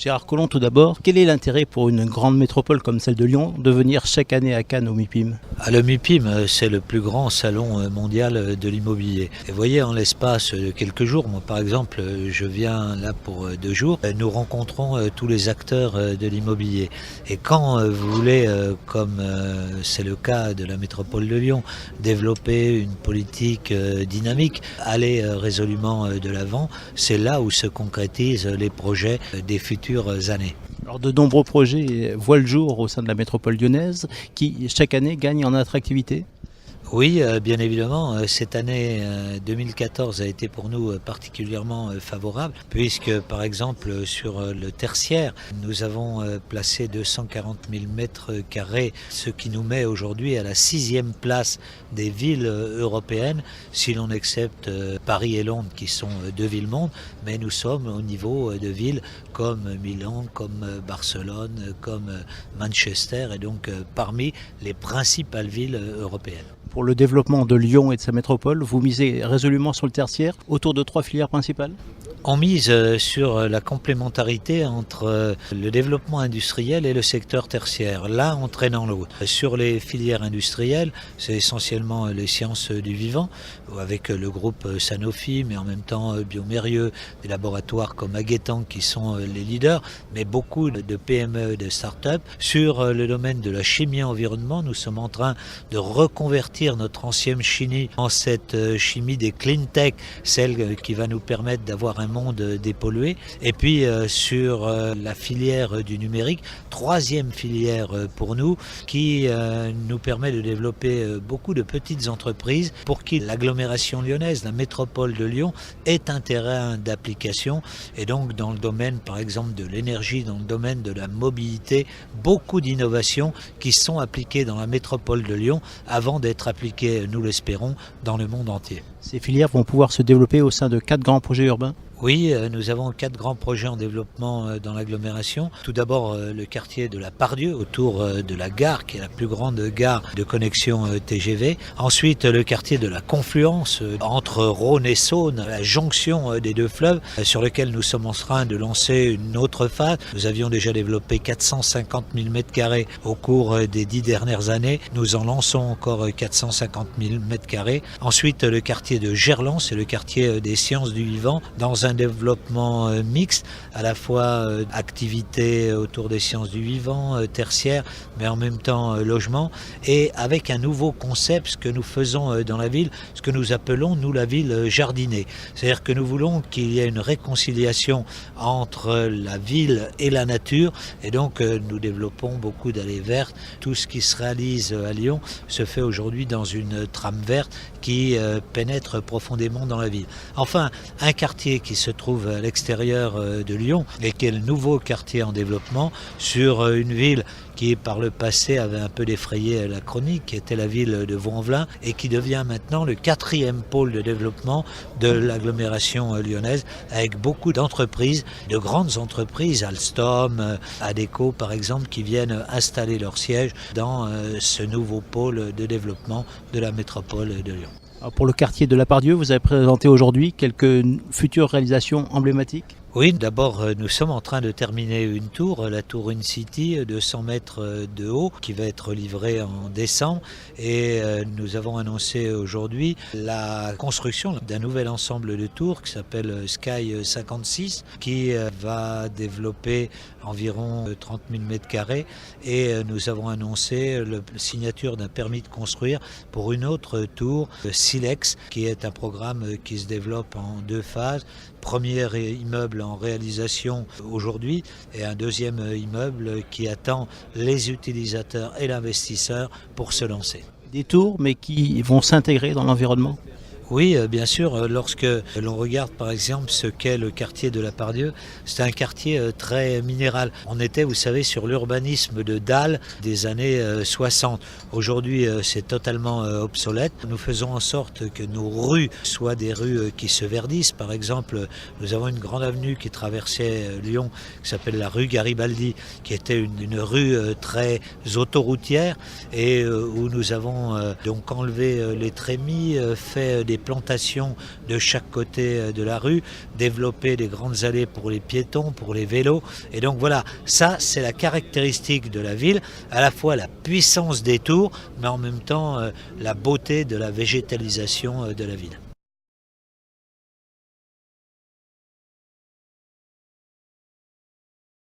Gérard Collomb, tout d'abord, quel est l'intérêt pour une grande métropole comme celle de Lyon de venir chaque année à Cannes au MIPIM? Le MIPIM, c'est le plus grand salon mondial de l'immobilier. Et vous voyez, en l'espace de quelques jours, moi par exemple, je viens là pour 2 jours, nous rencontrons tous les acteurs de l'immobilier. Et quand vous voulez, comme c'est le cas de la métropole de Lyon, développer une politique dynamique, aller résolument de l'avant, c'est là où se concrétisent les projets des futures années. Alors, de nombreux projets voient le jour au sein de la métropole lyonnaise qui, chaque année, gagnent en attractivité. Oui, bien évidemment, cette année 2014 a été pour nous particulièrement favorable puisque par exemple sur le tertiaire, nous avons placé 240 000 mètres carrés, ce qui nous met aujourd'hui à la 6e place des villes européennes si l'on accepte Paris et Londres qui sont 2 villes-mondes, mais nous sommes au niveau de villes comme Milan, comme Barcelone, comme Manchester et donc parmi les principales villes européennes. Pour le développement de Lyon et de sa métropole, vous misez résolument sur le tertiaire autour de 3 filières principales? On mise sur la complémentarité entre le développement industriel et le secteur tertiaire, l'un entraînant l'autre. Sur les filières industrielles, c'est essentiellement les sciences du vivant, avec le groupe Sanofi, mais en même temps Biomérieux, des laboratoires comme Aguettant qui sont les leaders, mais beaucoup de PME, de start-up. Sur le domaine de la chimie-environnement, nous sommes en train de reconvertir notre ancienne chimie en cette chimie des clean tech, celle qui va nous permettre d'avoir un monde dépollué. Et puis sur la filière du numérique, 3e filière pour nous, qui nous permet de développer beaucoup de petites entreprises pour qui l'agglomération lyonnaise, la métropole de Lyon, est un terrain d'application. Et donc dans le domaine par exemple de l'énergie, dans le domaine de la mobilité, beaucoup d'innovations qui sont appliquées dans la métropole de Lyon avant d'être appliquées, nous l'espérons, dans le monde entier. Ces filières vont pouvoir se développer au sein de 4 grands projets urbains? Oui, nous avons 4 grands projets en développement dans l'agglomération. Tout d'abord, le quartier de la Part-Dieu, autour de la gare, qui est la plus grande gare de connexion TGV. Ensuite, le quartier de la Confluence, entre Rhône et Saône, la jonction des 2 fleuves, sur lequel nous sommes en train de lancer une autre phase. Nous avions déjà développé 450 000 m² au cours des 10 dernières années. Nous en lançons encore 450 000 m². Ensuite, le quartier de Gerland, c'est le quartier des sciences du vivant, dans un développement mixte, à la fois activité autour des sciences du vivant, tertiaire, mais en même temps logement, et avec un nouveau concept, ce que nous faisons dans la ville, ce que nous appelons, nous, la ville jardinée. C'est-à-dire que nous voulons qu'il y ait une réconciliation entre la ville et la nature, et donc nous développons beaucoup d'allées vertes. Tout ce qui se réalise à Lyon se fait aujourd'hui dans une trame verte qui pénètre profondément dans la ville. Enfin, un quartier qui se trouve à l'extérieur de Lyon et qui est le nouveau quartier en développement sur une ville qui par le passé avait un peu défrayé la chronique, qui était la ville de Vaux-en-Velin et qui devient maintenant le 4e pôle de développement de l'agglomération lyonnaise, avec beaucoup d'entreprises, de grandes entreprises, Alstom, Adecco par exemple, qui viennent installer leur siège dans ce nouveau pôle de développement de la métropole de Lyon. Alors, pour le quartier de la Part-Dieu, vous avez présenté aujourd'hui quelques futures réalisations emblématiques? Oui, d'abord, nous sommes en train de terminer une tour, la tour InCity de 100 mètres de haut, qui va être livrée en décembre. Et nous avons annoncé aujourd'hui la construction d'un nouvel ensemble de tours qui s'appelle Sky 56, qui va développer environ 30 000 m². Et nous avons annoncé la signature d'un permis de construire pour une autre tour, Silex, qui est un programme qui se développe en 2 phases. Premier immeuble en réalisation aujourd'hui et un 2e immeuble qui attend les utilisateurs et l'investisseur pour se lancer. Des tours, mais qui vont s'intégrer dans l'environnement? Oui, bien sûr, lorsque l'on regarde par exemple ce qu'est le quartier de la Part-Dieu, c'est un quartier très minéral. On était, vous savez, sur l'urbanisme de Dalle des années 60. Aujourd'hui, c'est totalement obsolète. Nous faisons en sorte que nos rues soient des rues qui se verdissent. Par exemple, nous avons une grande avenue qui traversait Lyon, qui s'appelle la rue Garibaldi, qui était une rue très autoroutière et où nous avons donc enlevé les trémies, fait des plantations de chaque côté de la rue, développer des grandes allées pour les piétons, pour les vélos. Et donc voilà, ça c'est la caractéristique de la ville, à la fois la puissance des tours, mais en même temps la beauté de la végétalisation de la ville.